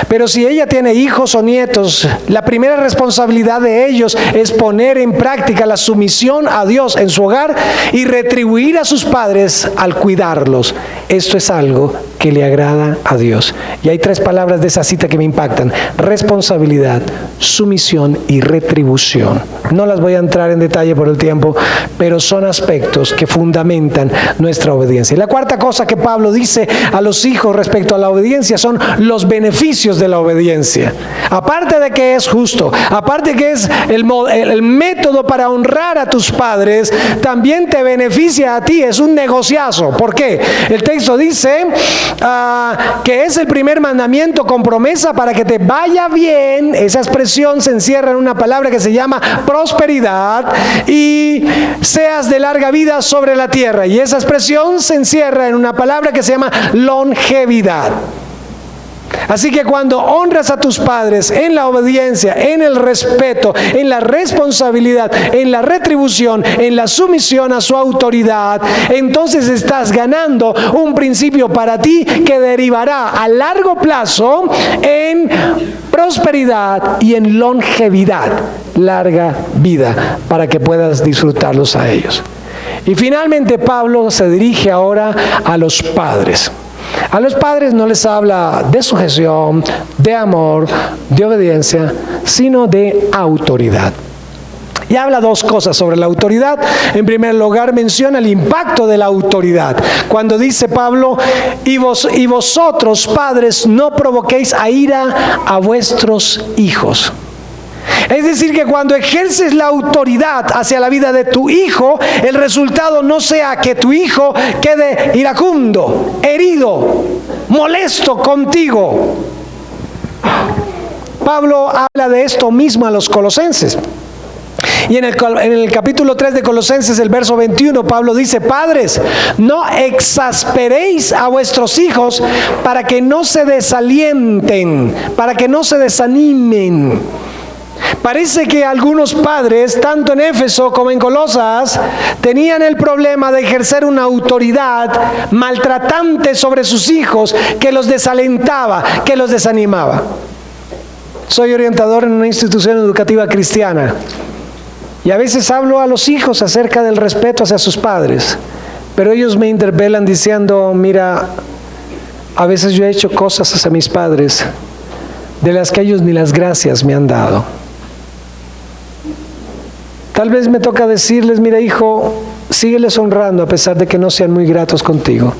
S1: pero si ella tiene hijos o nietos, la primera responsabilidad de ellos es poner en práctica la sumisión a Dios en su hogar y retribuir a sus padres al cuidarlos. Esto es algo que le agrada a Dios. Y hay 3 palabras de esa cita que me impactan: responsabilidad, sumisión y retribución. No las voy a entrar en detalle por el tiempo, pero son aspectos que fundamentan nuestra obediencia. Y la cuarta cosa que Pablo dice a los hijos respecto a la obediencia son los beneficios de la obediencia. Aparte de que es justo, aparte de que es el método para honrar a tus padres, también te beneficia a ti, es un negociazo. ¿Por qué? El texto dice que es el primer mandamiento con promesa para que te vaya bien. Esa expresión se encierra en una palabra que se llama prosperidad y seas de larga vida sobre la tierra. Y esa expresión se encierra en una palabra que se llama longevidad. Así que cuando honras a tus padres en la obediencia, en el respeto, en la responsabilidad, en la retribución, en la sumisión a su autoridad, entonces estás ganando un principio para ti que derivará a largo plazo en prosperidad y en longevidad, larga vida, para que puedas disfrutarlos a ellos. Y finalmente Pablo se dirige ahora a los padres. A los padres no les habla de sujeción, de amor, de obediencia, sino de autoridad. Y habla 2 cosas sobre la autoridad. En primer lugar, menciona el impacto de la autoridad. Cuando dice Pablo, y vosotros, padres, no provoquéis a ira a vuestros hijos. Es decir, que cuando ejerces la autoridad hacia la vida de tu hijo, el resultado no sea que tu hijo quede iracundo, herido, molesto contigo. Pablo habla de esto mismo a los colosenses. Y en el capítulo 3 de Colosenses, el verso 21, Pablo dice: padres, no exasperéis a vuestros hijos para que no se desalienten, para que no se desanimen. Parece que algunos padres, tanto en Éfeso como en Colosas, tenían el problema de ejercer una autoridad maltratante sobre sus hijos que los desalentaba, que los desanimaba. Soy orientador en una institución educativa cristiana y a veces hablo a los hijos acerca del respeto hacia sus padres, pero ellos me interpelan diciendo: mira, a veces yo he hecho cosas hacia mis padres de las que ellos ni las gracias me han dado. Tal vez me toca decirles: mira, hijo, sígueles honrando a pesar de que no sean muy gratos contigo.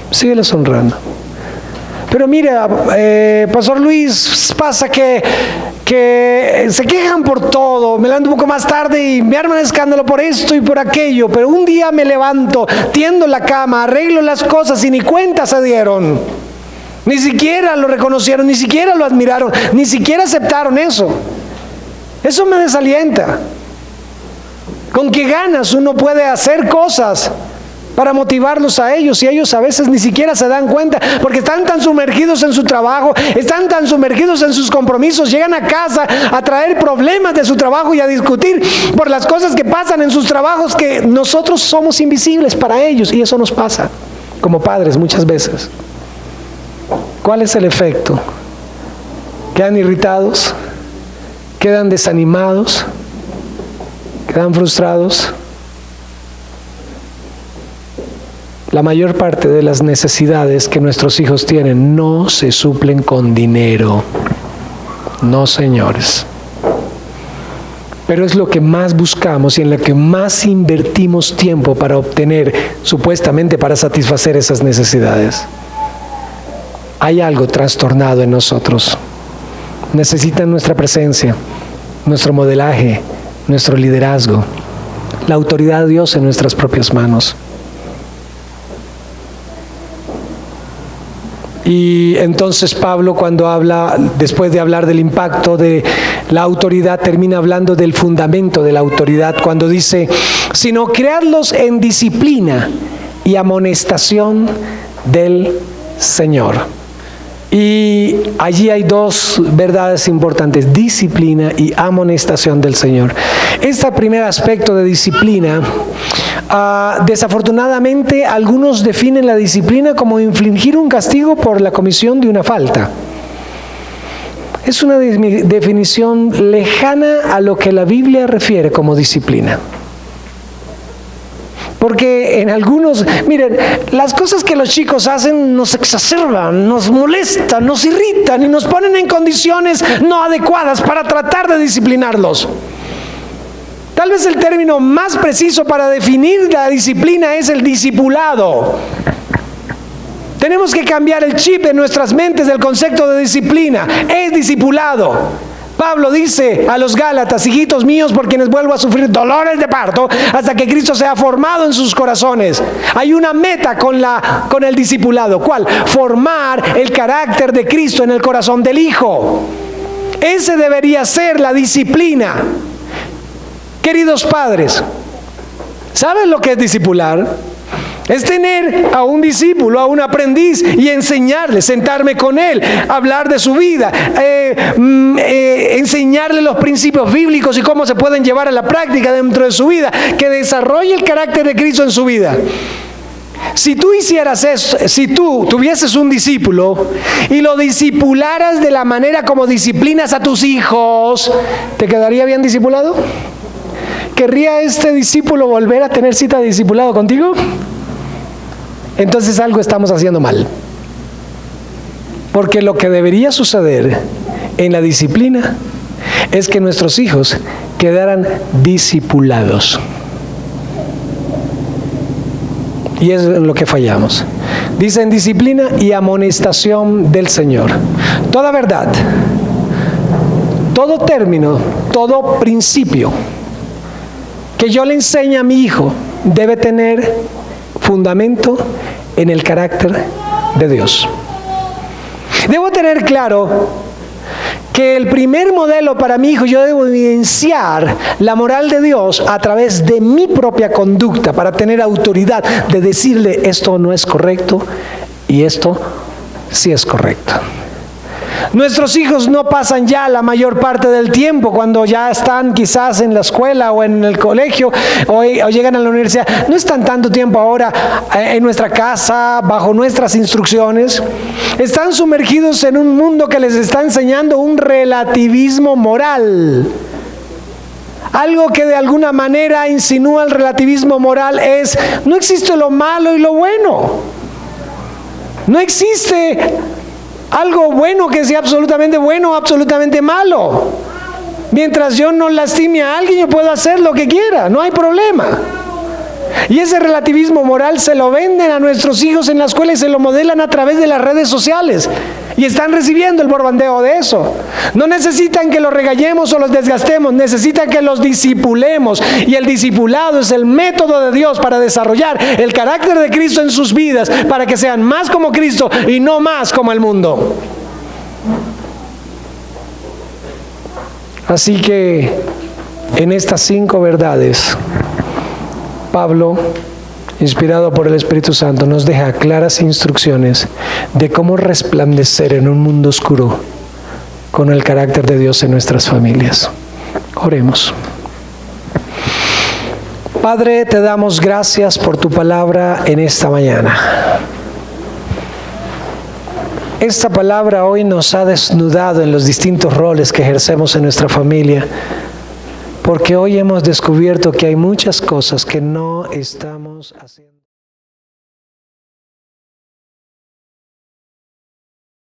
S1: Sígueles honrando. Pero mira, Pastor Luis, pasa que se quejan por todo, me levanto un poco más tarde y me arman escándalo por esto y por aquello, pero un día me levanto, tiendo la cama, arreglo las cosas y ni cuenta se dieron. Ni siquiera lo reconocieron, ni siquiera lo admiraron, ni siquiera aceptaron eso. Eso me desalienta. ¿Con qué ganas uno puede hacer cosas para motivarlos a ellos y ellos a veces ni siquiera se dan cuenta porque están tan sumergidos en su trabajo, están tan sumergidos en sus compromisos, llegan a casa a traer problemas de su trabajo y a discutir por las cosas que pasan en sus trabajos que nosotros somos invisibles para ellos, y eso nos pasa como padres muchas veces. ¿Cuál es el efecto? Quedan irritados, quedan desanimados, quedan frustrados. La mayor parte de las necesidades que nuestros hijos tienen no se suplen con dinero. no señores. Pero es lo que más buscamos y en lo que más invertimos tiempo para obtener, supuestamente para satisfacer esas necesidades. Hay algo trastornado en nosotros. Necesitan nuestra presencia, nuestro modelaje, nuestro liderazgo, la autoridad de Dios en nuestras propias manos. Y entonces Pablo, cuando habla, después de hablar del impacto de la autoridad, termina hablando del fundamento de la autoridad cuando dice, sino creadlos en disciplina y amonestación del Señor. Y allí hay dos verdades importantes, disciplina y amonestación del Señor. Este primer aspecto de disciplina, desafortunadamente algunos definen la disciplina como infligir un castigo por la comisión de una falta. Es una definición lejana a lo que la Biblia refiere como disciplina. Porque en algunos, miren, las cosas que los chicos hacen nos exacerban, nos molestan, nos irritan y nos ponen en condiciones no adecuadas para tratar de disciplinarlos. Tal vez el término más preciso para definir la disciplina es el discipulado. Tenemos que cambiar el chip en nuestras mentes del concepto de disciplina. Es discipulado. Pablo dice a los Gálatas, hijitos míos, por quienes vuelvo a sufrir dolores de parto hasta que Cristo sea formado en sus corazones. Hay una meta con el discipulado. ¿Cuál? Formar el carácter de Cristo en el corazón del Hijo. Ese debería ser la disciplina. Queridos padres, ¿saben lo que es discipular? Es tener a un discípulo, a un aprendiz y enseñarle, sentarme con él, hablar de su vida, enseñarle los principios bíblicos y cómo se pueden llevar a la práctica dentro de su vida, que desarrolle el carácter de Cristo en su vida. Si tú hicieras eso, si tú tuvieses un discípulo y lo discipularas de la manera como disciplinas a tus hijos, ¿te quedaría bien discipulado? ¿Querría este discípulo volver a tener cita de discipulado contigo? Entonces algo estamos haciendo mal. Porque lo que debería suceder en la disciplina es que nuestros hijos quedaran discipulados. Y es en lo que fallamos. Dice en disciplina y amonestación del Señor. Toda verdad, todo término, todo principio que yo le enseñe a mi hijo debe tener fundamento en el carácter de Dios. Debo tener claro que el primer modelo para mi hijo, yo debo evidenciar la moral de Dios a través de mi propia conducta para tener autoridad de decirle esto no es correcto y esto sí es correcto. Nuestros hijos no pasan ya la mayor parte del tiempo cuando ya están quizás en la escuela o en el colegio o llegan a la universidad. No están tanto tiempo ahora en nuestra casa, bajo nuestras instrucciones. Están sumergidos en un mundo que les está enseñando un relativismo moral. Algo que de alguna manera insinúa el relativismo moral es, no existe lo malo y lo bueno. No existe algo bueno que sea absolutamente bueno o absolutamente malo. Mientras yo no lastime a alguien, yo puedo hacer lo que quiera, no hay problema. Y ese relativismo moral se lo venden a nuestros hijos en la escuela y se lo modelan a través de las redes sociales. Y están recibiendo el borbandeo de eso. No necesitan que los regañemos o los desgastemos, necesitan que los discipulemos. Y el discipulado es el método de Dios para desarrollar el carácter de Cristo en sus vidas, para que sean más como Cristo y no más como el mundo. Así que en estas 5 verdades, Pablo, inspirado por el Espíritu Santo, nos deja claras instrucciones de cómo resplandecer en un mundo oscuro con el carácter de Dios en nuestras familias. Oremos. Padre, te damos gracias por tu palabra en esta mañana. Esta palabra hoy nos ha desnudado en los distintos roles que ejercemos en nuestra familia, porque hoy hemos descubierto que hay muchas cosas que no estamos haciendo.